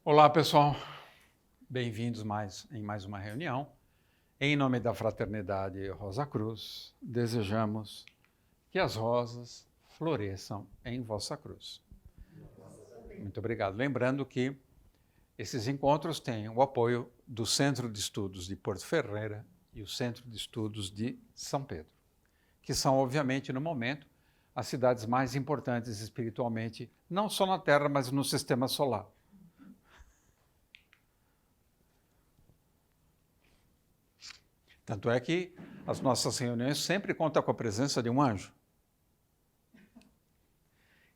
Olá, pessoal. Bem-vindos em mais uma reunião. Em nome da Fraternidade Rosa Cruz, desejamos que as rosas floresçam em vossa cruz. Muito obrigado. Lembrando que esses encontros têm o apoio do Centro de Estudos de Porto Ferreira e o Centro de Estudos de São Pedro, que são, obviamente, no momento, as cidades mais importantes espiritualmente, não só na Terra, mas no sistema solar. Tanto é que as nossas reuniões sempre contam com a presença de um anjo.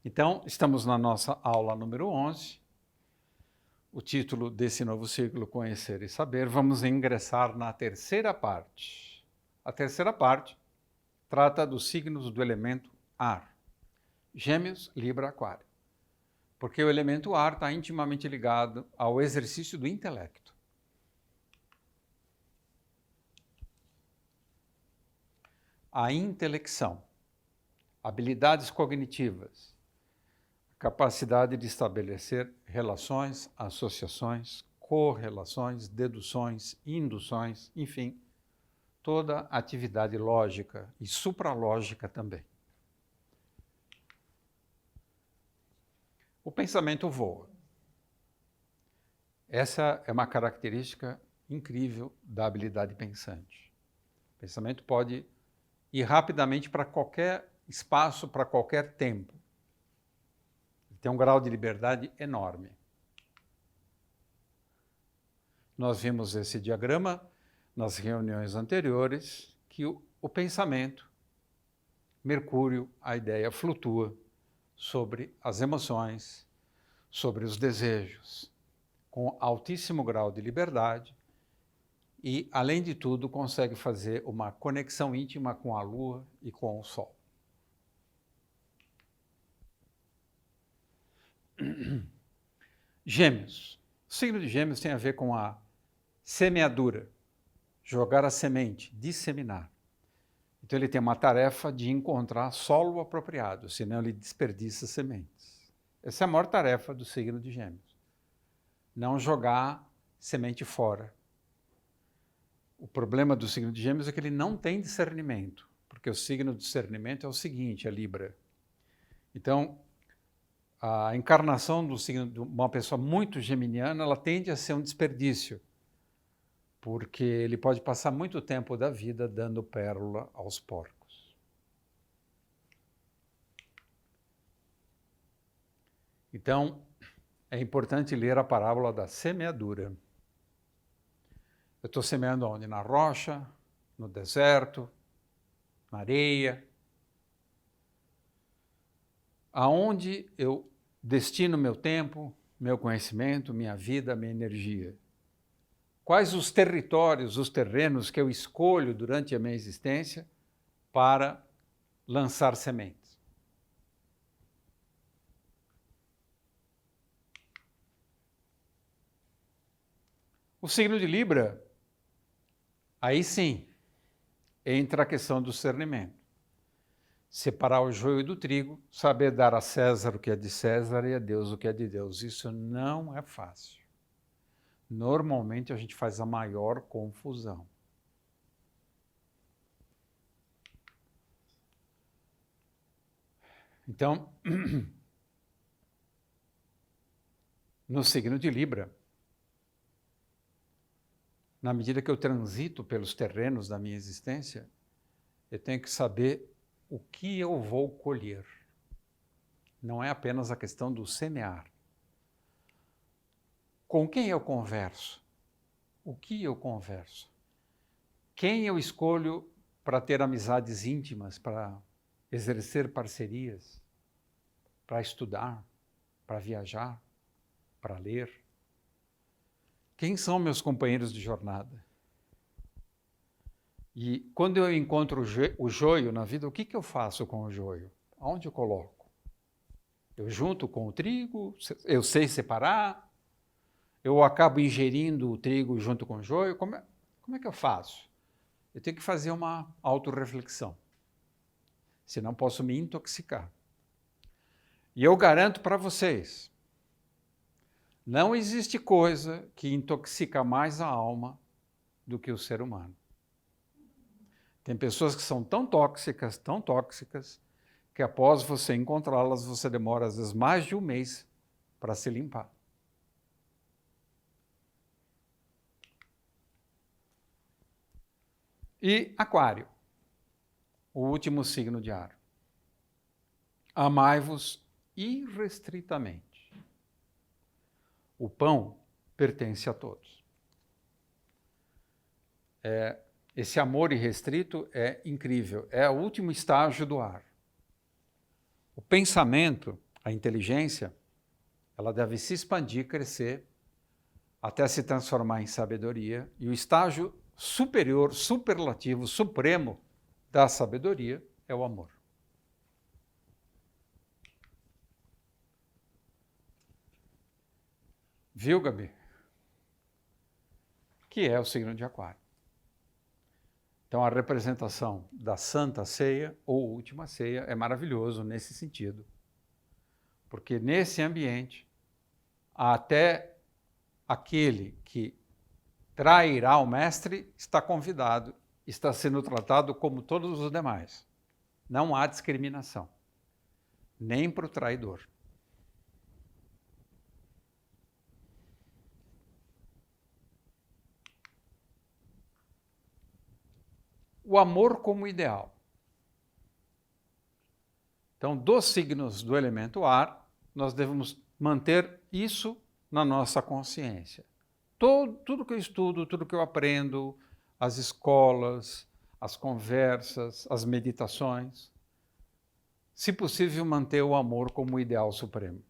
Então, estamos na nossa aula número 11. O título desse novo ciclo, Conhecer e Saber, vamos ingressar na terceira parte. A terceira parte trata dos signos do elemento ar. Gêmeos, Libra, Aquário. Porque o elemento ar está intimamente ligado ao exercício do intelecto. A intelecção, habilidades cognitivas, capacidade de estabelecer relações, associações, correlações, deduções, induções, enfim, toda atividade lógica e supralógica também. O pensamento voa. Essa é uma característica incrível da habilidade pensante. O pensamento pode ir rapidamente para qualquer espaço, para qualquer tempo. Tem um grau de liberdade enorme. Nós vimos esse diagrama nas reuniões anteriores, que o pensamento, Mercúrio, a ideia flutua sobre as emoções, sobre os desejos, com altíssimo grau de liberdade e, além de tudo, consegue fazer uma conexão íntima com a Lua e com o Sol. Gêmeos. O signo de Gêmeos tem a ver com a semeadura, jogar a semente, disseminar. Então ele tem uma tarefa de encontrar solo apropriado, senão ele desperdiça sementes. Essa é a maior tarefa do signo de Gêmeos. Não jogar semente fora. O problema do signo de Gêmeos é que ele não tem discernimento, porque o signo de discernimento é o seguinte, a Libra. Então, a encarnação do signo de uma pessoa muito geminiana, ela tende a ser um desperdício, porque ele pode passar muito tempo da vida dando pérola aos porcos. Então, é importante ler a parábola da semeadura. Eu estou semeando onde? Na rocha, no deserto, na areia. Aonde eu destino meu tempo, meu conhecimento, minha vida, minha energia? Quais os territórios, os terrenos que eu escolho durante a minha existência para lançar sementes? O signo de Libra, aí sim, entra a questão do discernimento. Separar o joio do trigo, saber dar a César o que é de César e a Deus o que é de Deus. Isso não é fácil. Normalmente a gente faz a maior confusão. Então, no signo de Libra, na medida que eu transito pelos terrenos da minha existência, eu tenho que saber o que eu vou colher. Não é apenas a questão do semear. Com quem eu converso? O que eu converso? Quem eu escolho para ter amizades íntimas, para exercer parcerias, para estudar, para viajar, para ler? Quem são meus companheiros de jornada? E quando eu encontro o joio na vida, o que eu faço com o joio? Aonde eu coloco? Eu junto com o trigo? Eu sei separar? Eu acabo ingerindo o trigo junto com o joio? Como é que eu faço? Eu tenho que fazer uma autorreflexão. Senão posso me intoxicar. E eu garanto para vocês, Não existe coisa que intoxica mais a alma do que o ser humano. Tem pessoas que são tão tóxicas, que após você encontrá-las, você demora às vezes mais de um mês para se limpar. E Aquário, o último signo de ar. Amai-vos irrestritamente. O pão pertence a todos. Esse amor irrestrito é incrível, é o último estágio do ar. O pensamento, a inteligência, ela deve se expandir, crescer, até se transformar em sabedoria, e o estágio superior, superlativo, supremo da sabedoria é o amor. Viu, Gabi? Que é o signo de Aquário. Então, a representação da Santa Ceia ou Última Ceia é maravilhoso nesse sentido, porque nesse ambiente, até aquele que trairá o mestre está convidado, está sendo tratado como todos os demais. Não há discriminação, nem para o traidor. O amor como ideal. Então, dos signos do elemento ar, nós devemos manter isso na nossa consciência. Tudo que eu estudo, tudo que eu aprendo, as escolas, as conversas, as meditações, se possível, manter o amor como ideal supremo.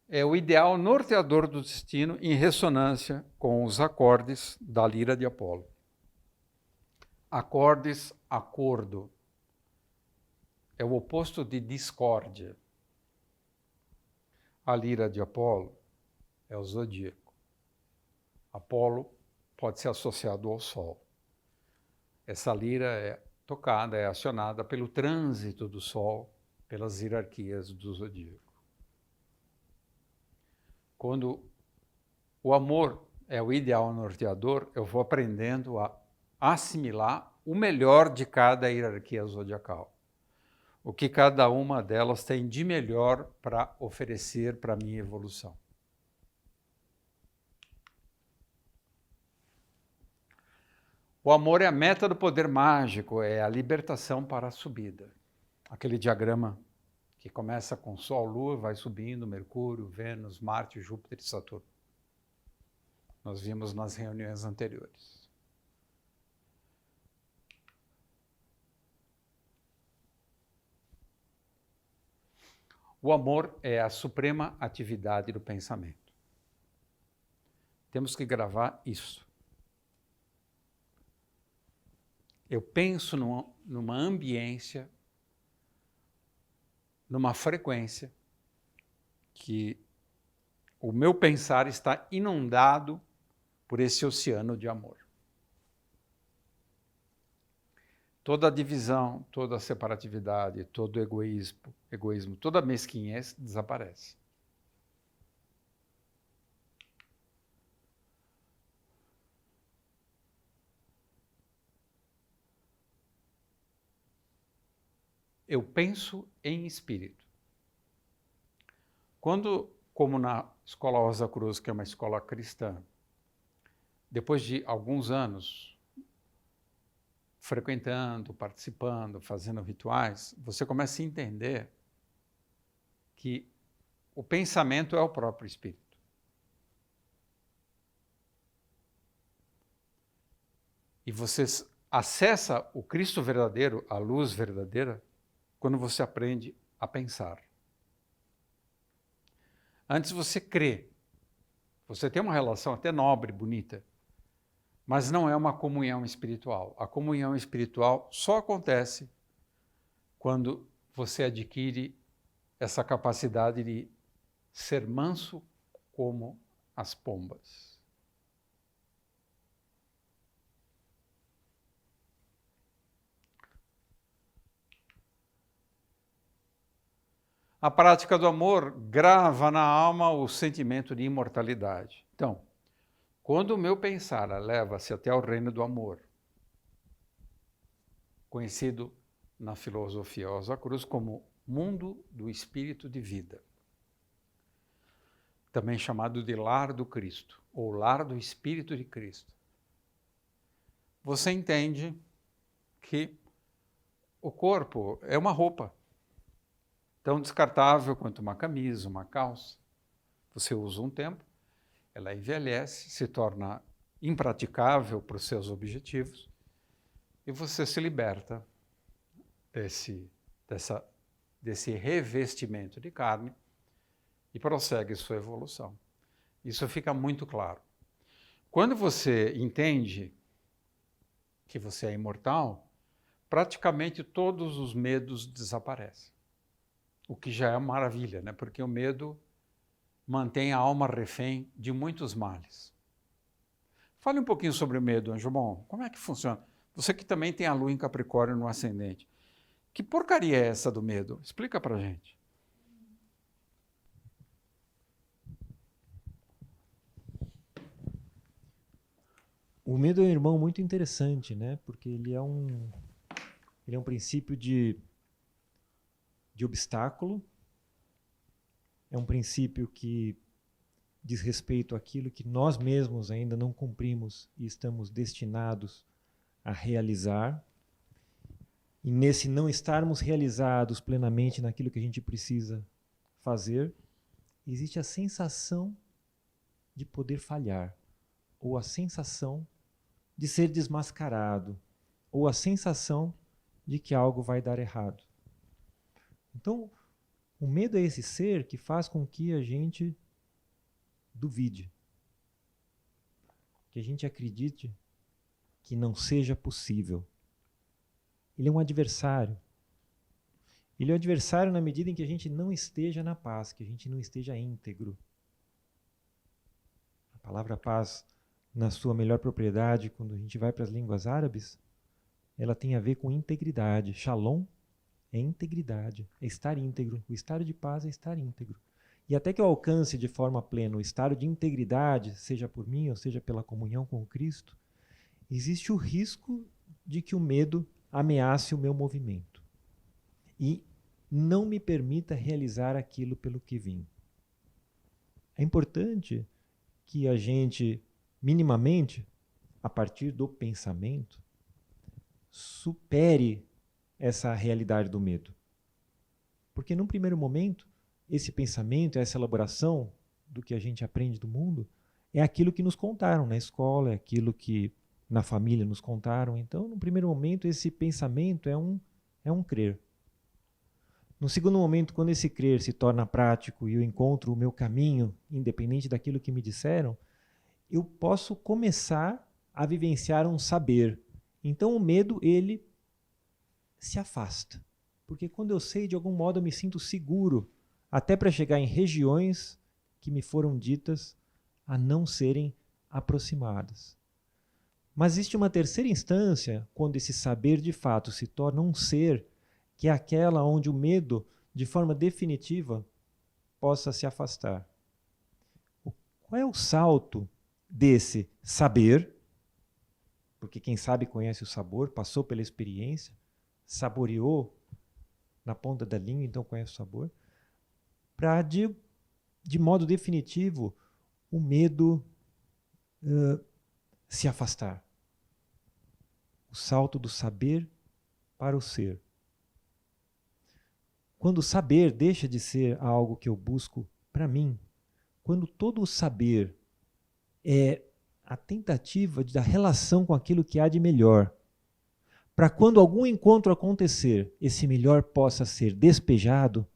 É o ideal norteador do destino em ressonância com os acordes da lira de Apolo. Acordes, acordo. É o oposto de discórdia. A lira de Apolo é o zodíaco. Apolo pode ser associado ao Sol. Essa lira é tocada, é acionada pelo trânsito do Sol, pelas hierarquias do zodíaco. Quando o amor é o ideal norteador, eu vou aprendendo a assimilar o melhor de cada hierarquia zodiacal. O que cada uma delas tem de melhor para oferecer para a minha evolução. O amor é a meta do poder mágico, é a libertação para a subida. Aquele diagrama que começa com Sol, Lua, vai subindo, Mercúrio, Vênus, Marte, Júpiter e Saturno. Nós vimos nas reuniões anteriores. O amor é a suprema atividade do pensamento. Temos que gravar isso. Eu penso numa ambiência, numa frequência, que o meu pensar está inundado por esse oceano de amor. Toda a divisão, toda a separatividade, todo o egoísmo, toda a mesquinhez desaparece. Eu penso em espírito. Quando, como na Escola Rosa Cruz, que é uma escola cristã, depois de alguns anos frequentando, participando, fazendo rituais, você começa a entender que o pensamento é o próprio espírito. E você acessa o Cristo verdadeiro, a luz verdadeira, quando você aprende a pensar. Antes você crê. Você tem uma relação até nobre, bonita, mas não é uma comunhão espiritual. A comunhão espiritual só acontece quando você adquire essa capacidade de ser manso como as pombas. A prática do amor grava na alma o sentimento de imortalidade. Então, quando o meu pensar leva-se até o reino do amor, conhecido na filosofia Rosa Cruz como mundo do espírito de vida, também chamado de lar do Cristo, ou lar do Espírito de Cristo, você entende que o corpo é uma roupa, tão descartável quanto uma camisa, uma calça. Você usa um tempo, ela envelhece, se torna impraticável para os seus objetivos, e você se liberta desse revestimento de carne e prossegue sua evolução. Isso fica muito claro. Quando você entende que você é imortal, praticamente todos os medos desaparecem. O que já é uma maravilha, né? Porque o medo mantém a alma refém de muitos males. Fale um pouquinho sobre o medo, Anjo Bom. Como é que funciona? Você que também tem a lua em Capricórnio no ascendente. Que porcaria é essa do medo? Explica pra gente. O medo é um irmão muito interessante, né? Porque ele é um princípio de obstáculo, é um princípio que diz respeito àquilo que nós mesmos ainda não cumprimos e estamos destinados a realizar. E nesse não estarmos realizados plenamente naquilo que a gente precisa fazer, existe a sensação de poder falhar, ou a sensação de ser desmascarado, ou a sensação de que algo vai dar errado. Então, o medo é esse ser que faz com que a gente duvide, que a gente acredite que não seja possível. Ele é um adversário. Ele é um adversário na medida em que a gente não esteja na paz, que a gente não esteja íntegro. A palavra paz, na sua melhor propriedade, quando a gente vai para as línguas árabes, ela tem a ver com integridade. Shalom é integridade, é estar íntegro. O estado de paz é estar íntegro. E até que eu alcance de forma plena o estado de integridade, seja por mim ou seja pela comunhão com o Cristo, existe o risco de que o medo ameace o meu movimento e não me permita realizar aquilo pelo que vim. É importante que a gente, minimamente, a partir do pensamento, supere essa realidade do medo. Porque num primeiro momento, esse pensamento, essa elaboração do que a gente aprende do mundo, é aquilo que nos contaram na escola, é aquilo que na família nos contaram. Então, no primeiro momento, esse pensamento é um crer. No segundo momento, quando esse crer se torna prático e eu encontro o meu caminho, independente daquilo que me disseram, eu posso começar a vivenciar um saber. Então, o medo, ele se afasta. Porque quando eu sei, de algum modo, eu me sinto seguro, até para chegar em regiões que me foram ditas a não serem aproximadas. Mas existe uma terceira instância, quando esse saber de fato se torna um ser, que é aquela onde o medo, de forma definitiva, possa se afastar. Qual é o salto desse saber? Porque quem sabe conhece o sabor, passou pela experiência, saboreou na ponta da língua, então conhece o sabor, para de modo definitivo o medo se afastar. O salto do saber para o ser. Quando o saber deixa de ser algo que eu busco para mim, quando todo o saber é a tentativa da relação com aquilo que há de melhor, para quando algum encontro acontecer, esse melhor possa ser despejado,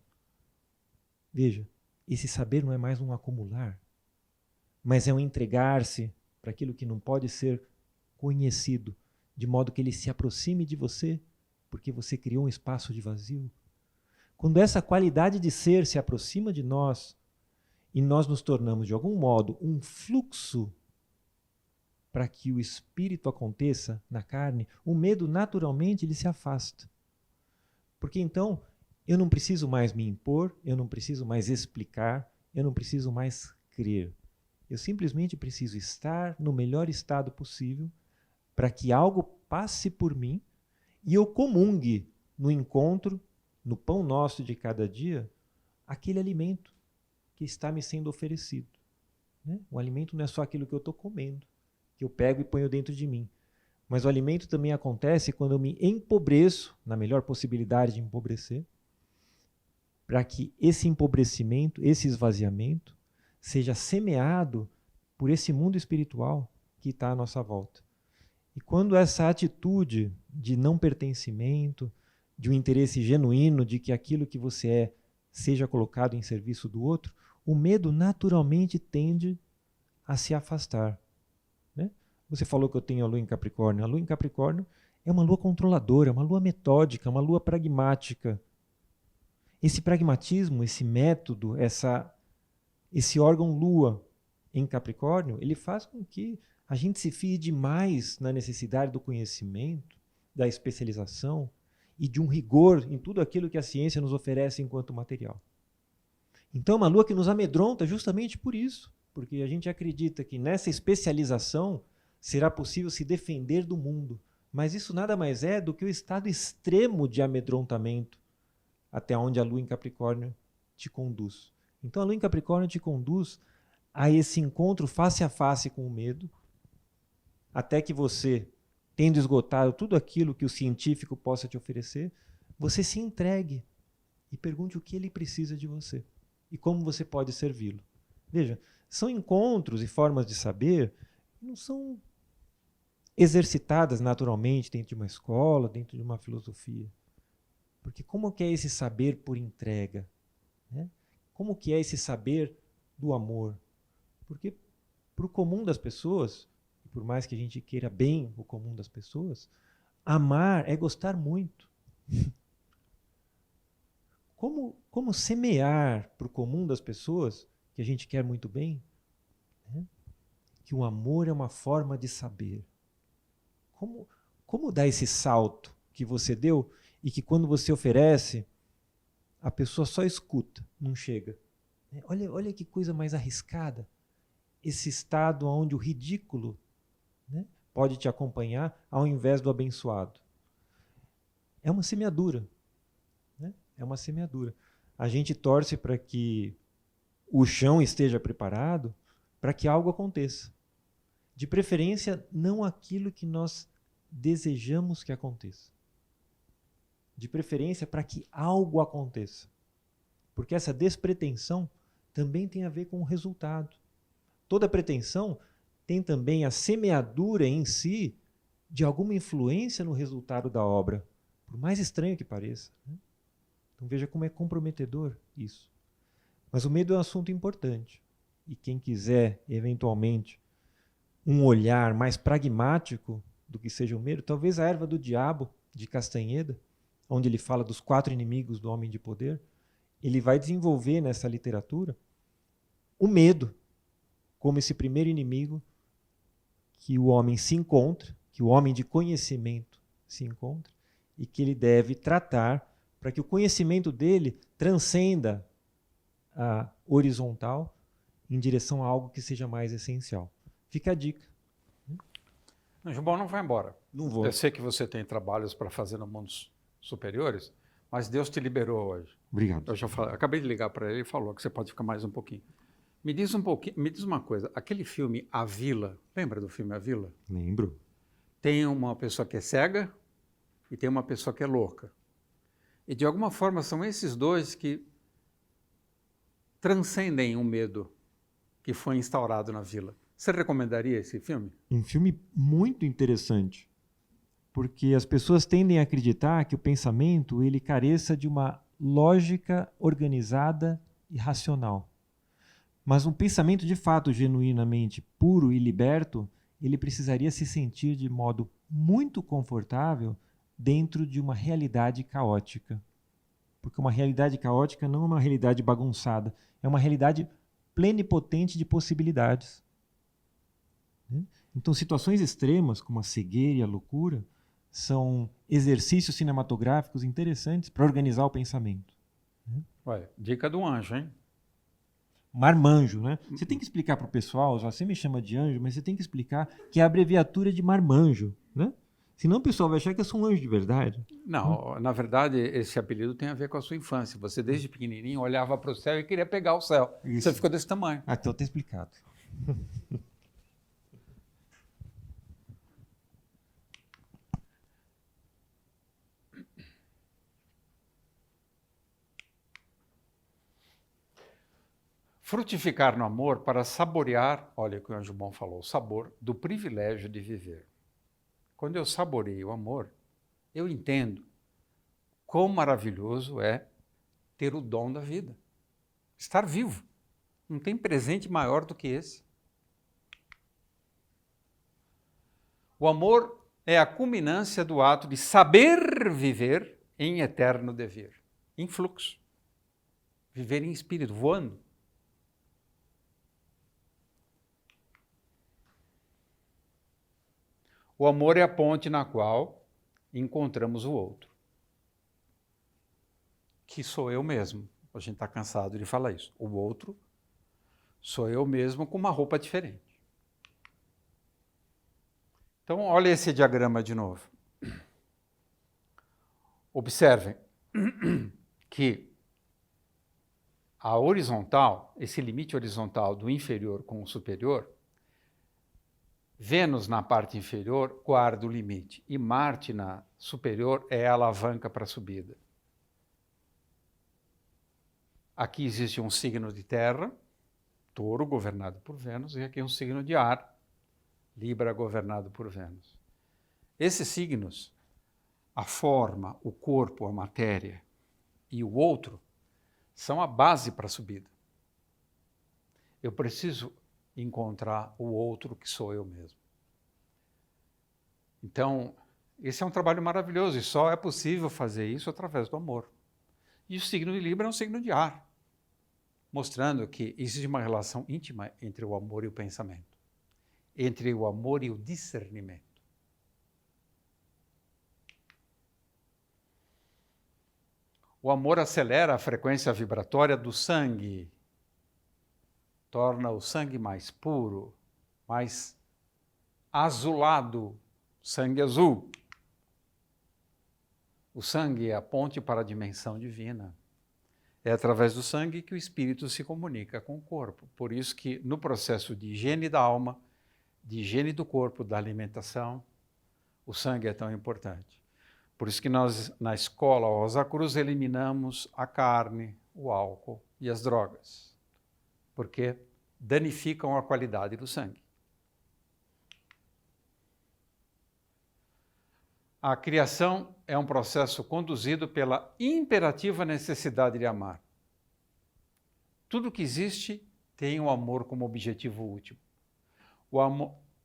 veja, esse saber não é mais um acumular, mas é um entregar-se para aquilo que não pode ser conhecido, de modo que ele se aproxime de você, porque você criou um espaço de vazio. Quando essa qualidade de ser se aproxima de nós e nós nos tornamos, de algum modo, um fluxo para que o espírito aconteça na carne, o medo naturalmente ele se afasta. Porque então eu não preciso mais me impor, eu não preciso mais explicar, eu não preciso mais crer. Eu simplesmente preciso estar no melhor estado possível para que algo passe por mim e eu comungue no encontro, no pão nosso de cada dia, aquele alimento que está me sendo oferecido. Né? O alimento não é só aquilo que eu estou comendo, que eu pego e ponho dentro de mim. Mas o alimento também acontece quando eu me empobreço, na melhor possibilidade de empobrecer, para que esse empobrecimento, esse esvaziamento, seja semeado por esse mundo espiritual que está à nossa volta. E quando essa atitude de não pertencimento, de um interesse genuíno de que aquilo que você é seja colocado em serviço do outro, o medo naturalmente tende a se afastar. Né? Você falou que eu tenho a lua em Capricórnio. A lua em Capricórnio é uma lua controladora, uma lua metódica, uma lua pragmática. Esse pragmatismo, esse método, esse órgão lua em Capricórnio, ele faz com que a gente se fie demais na necessidade do conhecimento, da especialização e de um rigor em tudo aquilo que a ciência nos oferece enquanto material. Então é uma lua que nos amedronta justamente por isso, porque a gente acredita que nessa especialização será possível se defender do mundo, mas isso nada mais é do que o estado extremo de amedrontamento até onde a lua em Capricórnio te conduz. Então a lua em Capricórnio te conduz a esse encontro face a face com o medo, até que você, tendo esgotado tudo aquilo que o científico possa te oferecer, você se entregue e pergunte o que ele precisa de você e como você pode servi-lo. Veja, são encontros e formas de saber que não são exercitadas naturalmente dentro de uma escola, dentro de uma filosofia. Porque como que é esse saber por entrega? Né? Como que é esse saber do amor? Porque para o comum das pessoas, por mais que a gente queira bem o comum das pessoas, amar é gostar muito. Como semear para o comum das pessoas, que a gente quer muito bem, né? Que o amor é uma forma de saber. Como dar esse salto que você deu e que quando você oferece, a pessoa só escuta, não chega. Olha que coisa mais arriscada. Esse estado onde o ridículo, né, pode te acompanhar ao invés do abençoado. É uma semeadura. Né? É uma semeadura. A gente torce para que o chão esteja preparado para que algo aconteça. De preferência, não aquilo que nós desejamos que aconteça. De preferência, para que algo aconteça. Porque essa despretensão também tem a ver com o resultado. Toda pretensão tem também a semeadura em si de alguma influência no resultado da obra, por mais estranho que pareça. Né? Então veja como é comprometedor isso. Mas o medo é um assunto importante. E quem quiser, eventualmente, um olhar mais pragmático do que seja o medo, talvez a Erva do Diabo, de Castanheda, onde ele fala dos 4 inimigos do homem de poder, ele vai desenvolver nessa literatura o medo como esse primeiro inimigo que o homem se encontra, que o homem de conhecimento se encontra, e que ele deve tratar para que o conhecimento dele transcenda a horizontal em direção a algo que seja mais essencial. Fica a dica. João, não vai embora. Não vou. Eu sei que você tem trabalhos para fazer no mundos superiores, mas Deus te liberou hoje. Obrigado. Eu acabei de ligar para ele e falou que você pode ficar mais um pouquinho. Me diz uma coisa, aquele filme A Vila, lembra do filme A Vila? Lembro. Tem uma pessoa que é cega e tem uma pessoa que é louca. E de alguma forma são esses dois que transcendem o medo que foi instaurado na vila. Você recomendaria esse filme? Um filme muito interessante, porque as pessoas tendem a acreditar que o pensamento ele careça de uma lógica organizada e racional. Mas um pensamento de fato genuinamente puro e liberto, ele precisaria se sentir de modo muito confortável dentro de uma realidade caótica. Porque uma realidade caótica não é uma realidade bagunçada, é uma realidade plenipotente de possibilidades. Então, situações extremas, como a cegueira e a loucura, são exercícios cinematográficos interessantes para organizar o pensamento. Ué, dica do anjo, hein? Marmanjo, né? Você tem que explicar para o pessoal, você me chama de anjo, mas você tem que explicar que é a abreviatura de marmanjo, né? Senão o pessoal vai achar que eu sou um anjo de verdade. Não, na verdade, esse apelido tem a ver com a sua infância. Você, desde pequenininho, olhava para o céu e queria pegar o céu. Isso. Você ficou desse tamanho. Ah, então tá explicado. Frutificar no amor para saborear, olha o que o anjo bom falou, o sabor do privilégio de viver. Quando eu saboreio o amor, eu entendo quão maravilhoso é ter o dom da vida. Estar vivo. Não tem presente maior do que esse. O amor é a culminância do ato de saber viver em eterno dever, em fluxo. Viver em espírito, voando. O amor é a ponte na qual encontramos o outro, que sou eu mesmo. A gente está cansado de falar isso. O outro sou eu mesmo com uma roupa diferente. Então, olha esse diagrama de novo. Observem que a horizontal, esse limite horizontal do inferior com o superior, Vênus na parte inferior guarda o limite e Marte na superior é a alavanca para a subida. Aqui existe um signo de terra, Touro, governado por Vênus, e aqui um signo de ar, Libra, governado por Vênus. Esses signos, a forma, o corpo, a matéria e o outro, são a base para a subida. Eu preciso encontrar o outro que sou eu mesmo. Então, esse é um trabalho maravilhoso e só é possível fazer isso através do amor. E o signo de Libra é um signo de ar, mostrando que existe uma relação íntima entre o amor e o pensamento, entre o amor e o discernimento. O amor acelera a frequência vibratória do sangue, torna o sangue mais puro, mais azulado, sangue azul. O sangue é a ponte para a dimensão divina. É através do sangue que o espírito se comunica com o corpo. Por isso que no processo de higiene da alma, de higiene do corpo, da alimentação, o sangue é tão importante. Por isso que nós, na escola Rosa Cruz, eliminamos a carne, o álcool e as drogas, porque danificam a qualidade do sangue. A criação é um processo conduzido pela imperativa necessidade de amar. Tudo que existe tem o amor como objetivo último.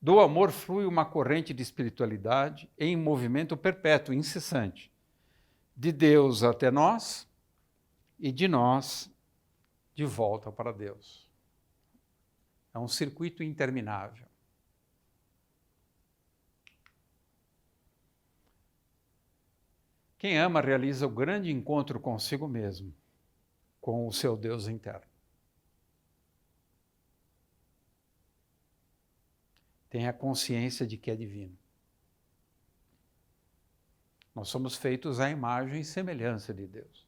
Do amor flui uma corrente de espiritualidade em movimento perpétuo, incessante, de Deus até nós e de nós de volta para Deus. É um circuito interminável. Quem ama realiza o grande encontro consigo mesmo, com o seu Deus interno. Tem a consciência de que é divino. Nós somos feitos à imagem e semelhança de Deus.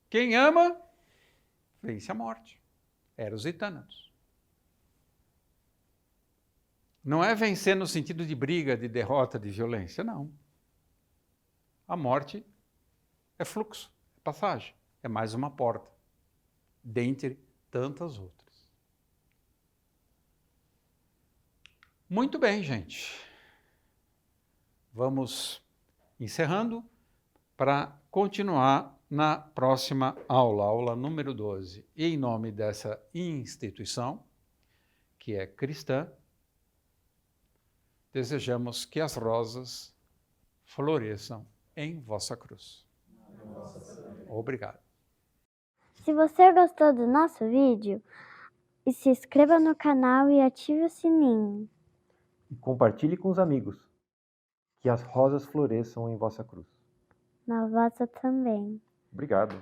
Quem ama, vence a morte. Eros e Thanatos. Não é vencer no sentido de briga, de derrota, de violência, não. A morte é fluxo, é passagem, é mais uma porta, dentre tantas outras. Muito bem, gente. Vamos encerrando para continuar na próxima aula, aula número 12. E em nome dessa instituição, que é cristã, desejamos que as rosas floresçam em vossa cruz. Obrigado. Se você gostou do nosso vídeo, se inscreva no canal e ative o sininho. E compartilhe com os amigos. Que as rosas floresçam em vossa cruz. Na vossa também. Obrigado.